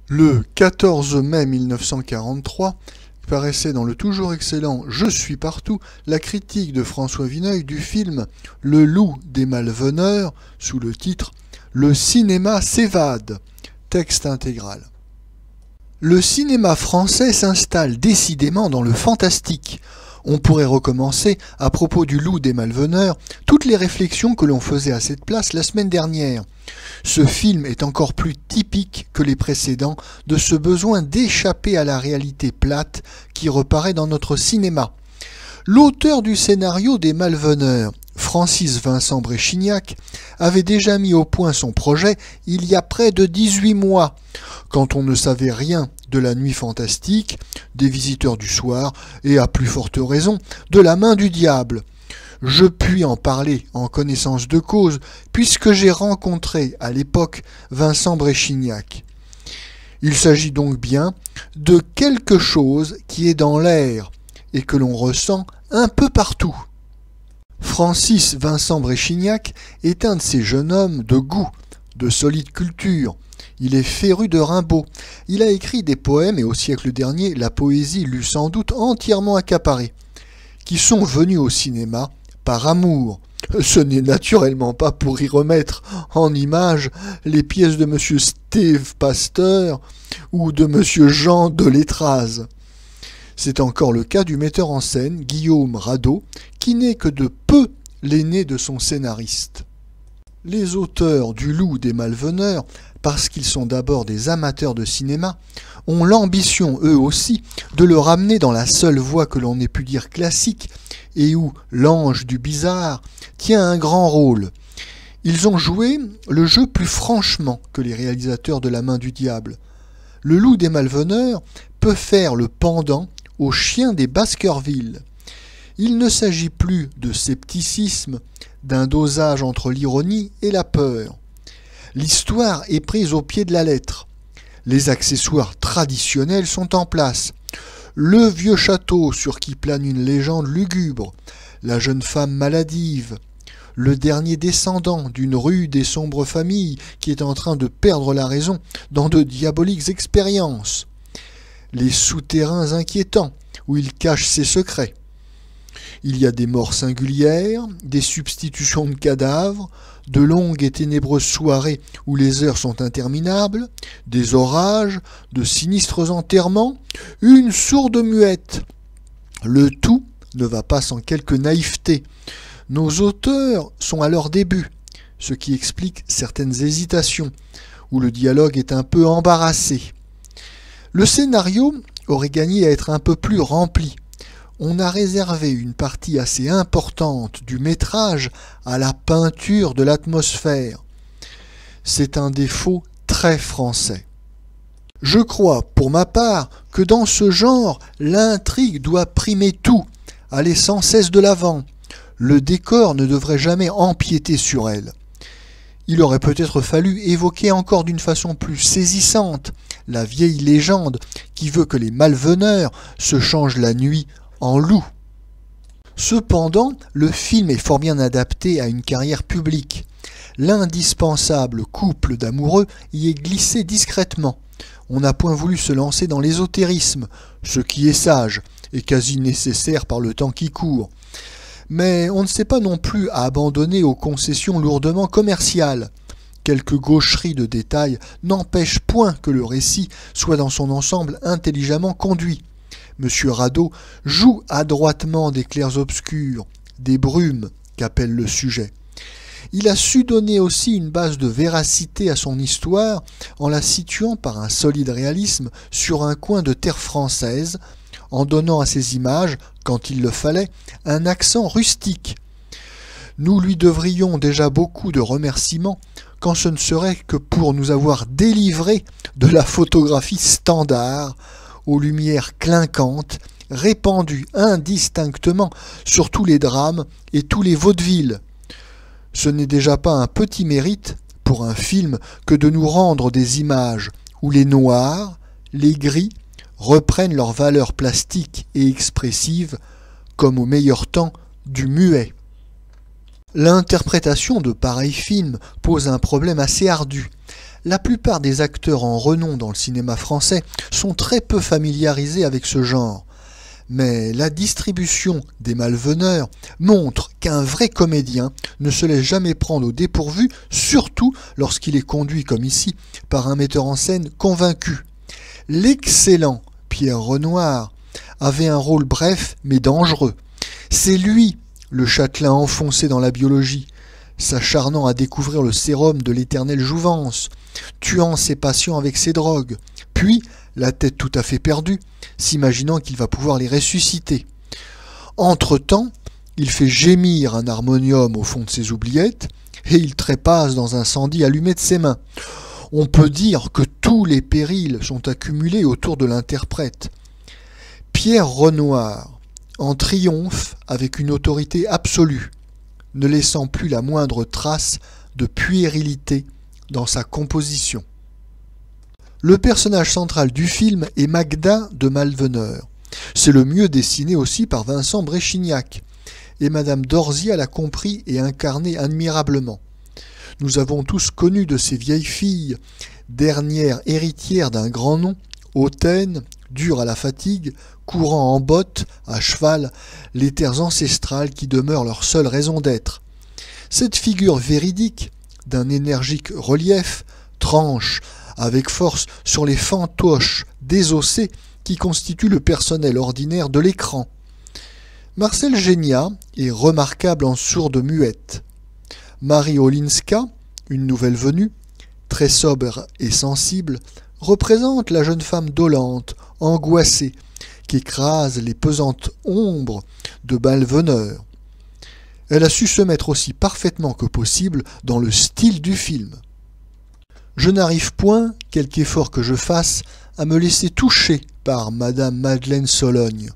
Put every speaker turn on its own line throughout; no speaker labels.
Le 14 mai 1943 paraissait dans le toujours excellent Je suis partout la critique de François Vineuil du film Le loup des malveneurs sous le titre Le cinéma s'évade, texte intégral. Le cinéma français s'installe décidément dans le fantastique. On pourrait recommencer, à propos du loup des malveneurs, toutes les réflexions que l'on faisait à cette place la semaine dernière. Ce film est encore plus typique que les précédents de ce besoin d'échapper à la réalité plate qui reparaît dans notre cinéma. L'auteur du scénario des Malveneurs, Francis Vincent Bréchignac, avait déjà mis au point son projet il y a près de 18 mois, quand on ne savait rien de la nuit fantastique, des visiteurs du soir et, à plus forte raison, de la main du diable. Je puis en parler en connaissance de cause, puisque j'ai rencontré à l'époque Vincent Bréchignac. Il s'agit donc bien de quelque chose qui est dans l'air et que l'on ressent un peu partout. Francis Vincent Bréchignac est un de ces jeunes hommes de goût, de solide culture. Il est féru de Rimbaud. Il a écrit des poèmes et au siècle dernier, la poésie l'eut sans doute entièrement accaparé, qui sont venus au cinéma par amour. Ce n'est naturellement pas pour y remettre en image les pièces de M. Steve Pasteur ou de M. Jean Delétraz. C'est encore le cas du metteur en scène Guillaume Rado, qui n'est que de peu l'aîné de son scénariste. Les auteurs du Loup des Malveneurs, parce qu'ils sont d'abord des amateurs de cinéma, ont l'ambition, eux aussi, de le ramener dans la seule voie que l'on ait pu dire classique, et où l'ange du bizarre tient un grand rôle. Ils ont joué le jeu plus franchement que les réalisateurs de La main du diable. Le Loup des Malveneurs peut faire le pendant au Chien des Baskerville. Il ne s'agit plus de scepticisme, d'un dosage entre l'ironie et la peur. L'histoire est prise au pied de la lettre. Les accessoires traditionnels sont en place. Le vieux château sur qui plane une légende lugubre, la jeune femme maladive, le dernier descendant d'une rude et sombre famille qui est en train de perdre la raison dans de diaboliques expériences, les souterrains inquiétants où il cache ses secrets. Il y a des morts singulières, des substitutions de cadavres, de longues et ténébreuses soirées où les heures sont interminables, des orages, de sinistres enterrements, une sourde muette. Le tout ne va pas sans quelque naïveté. Nos auteurs sont à leur début, ce qui explique certaines hésitations, où le dialogue est un peu embarrassé. Le scénario aurait gagné à être un peu plus rempli. On a réservé une partie assez importante du métrage à la peinture de l'atmosphère. C'est un défaut très français. Je crois, pour ma part, que dans ce genre, l'intrigue doit primer tout, aller sans cesse de l'avant. Le décor ne devrait jamais empiéter sur elle. Il aurait peut-être fallu évoquer encore d'une façon plus saisissante la vieille légende qui veut que les malveneurs se changent la nuit en loup. Cependant, le film est fort bien adapté à une carrière publique. L'indispensable couple d'amoureux y est glissé discrètement. On n'a point voulu se lancer dans l'ésotérisme, ce qui est sage et quasi nécessaire par le temps qui court. Mais on ne s'est pas non plus abandonné aux concessions lourdement commerciales. Quelques gaucheries de détails n'empêchent point que le récit soit dans son ensemble intelligemment conduit. Monsieur Rado joue adroitement des clairs-obscurs, des brumes qu'appelle le sujet. Il a su donner aussi une base de véracité à son histoire en la situant par un solide réalisme sur un coin de terre française, en donnant à ses images, quand il le fallait, un accent rustique. Nous lui devrions déjà beaucoup de remerciements, quand ce ne serait que pour nous avoir délivrés de la photographie standard, aux lumières clinquantes, répandues indistinctement sur tous les drames et tous les vaudevilles. Ce n'est déjà pas un petit mérite pour un film que de nous rendre des images où les noirs, les gris, reprennent leur valeur plastique et expressive comme au meilleur temps du muet. L'interprétation de pareils films pose un problème assez ardu. La plupart des acteurs en renom dans le cinéma français sont très peu familiarisés avec ce genre. Mais la distribution des Malveneurs montre qu'un vrai comédien ne se laisse jamais prendre au dépourvu, surtout lorsqu'il est conduit, comme ici, par un metteur en scène convaincu. L'excellent Pierre Renoir avait un rôle bref mais dangereux. C'est lui, le châtelain enfoncé dans la biologie, s'acharnant à découvrir le sérum de l'éternelle jouvence, tuant ses patients avec ses drogues, puis, la tête tout à fait perdue, s'imaginant qu'il va pouvoir les ressusciter. Entre-temps, il fait gémir un harmonium au fond de ses oubliettes, et il trépasse dans un incendie allumé de ses mains. On peut dire que tous les périls sont accumulés autour de l'interprète. Pierre Renoir en triomphe avec une autorité absolue, ne laissant plus la moindre trace de puérilité dans sa composition. Le personnage central du film est Magda de Malveneur. C'est le mieux dessiné aussi par Vincent Bréchignac, et Madame Dorzier l'a compris et incarné admirablement. Nous avons tous connu de ces vieilles filles, dernières héritières d'un grand nom, hautaines, dures à la fatigue, courant en bottes, à cheval, les terres ancestrales qui demeurent leur seule raison d'être. Cette figure véridique, d'un énergique relief, tranche avec force sur les fantoches désossés qui constituent le personnel ordinaire de l'écran. Marcel Géniat est remarquable en sourde muette. Marie Olinska, une nouvelle venue, très sobre et sensible, représente la jeune femme dolente, angoissée, qui écrase les pesantes ombres de Malveneur. Elle a su se mettre aussi parfaitement que possible dans le style du film. Je n'arrive point, quelque effort que je fasse, à me laisser toucher par Madame Madeleine Sologne.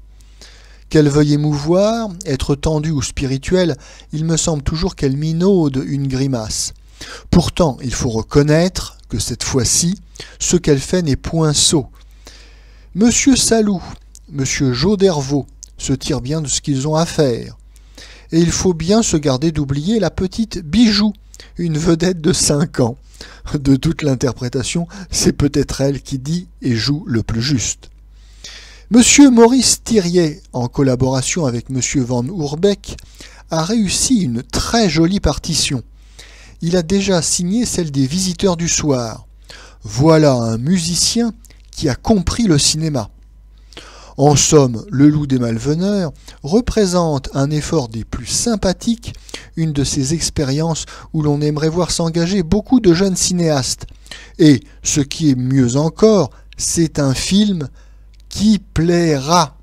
Qu'elle veuille émouvoir, être tendue ou spirituelle, il me semble toujours qu'elle minaude une grimace. Pourtant, il faut reconnaître que cette fois-ci, ce qu'elle fait n'est point sot. Monsieur Salou, Monsieur Jodervaux se tirent bien de ce qu'ils ont à faire. Et il faut bien se garder d'oublier la petite Bijou, une vedette de 5 ans. De toute l'interprétation, c'est peut-être elle qui dit et joue le plus juste. Monsieur Maurice Thiriet, en collaboration avec Monsieur Van Ourbeck, a réussi une très jolie partition. Il a déjà signé celle des Visiteurs du soir. Voilà un musicien qui a compris le cinéma. En somme, Le Loup des Malveneurs représente un effort des plus sympathiques, une de ces expériences où l'on aimerait voir s'engager beaucoup de jeunes cinéastes. Et, ce qui est mieux encore, c'est un film qui plaira.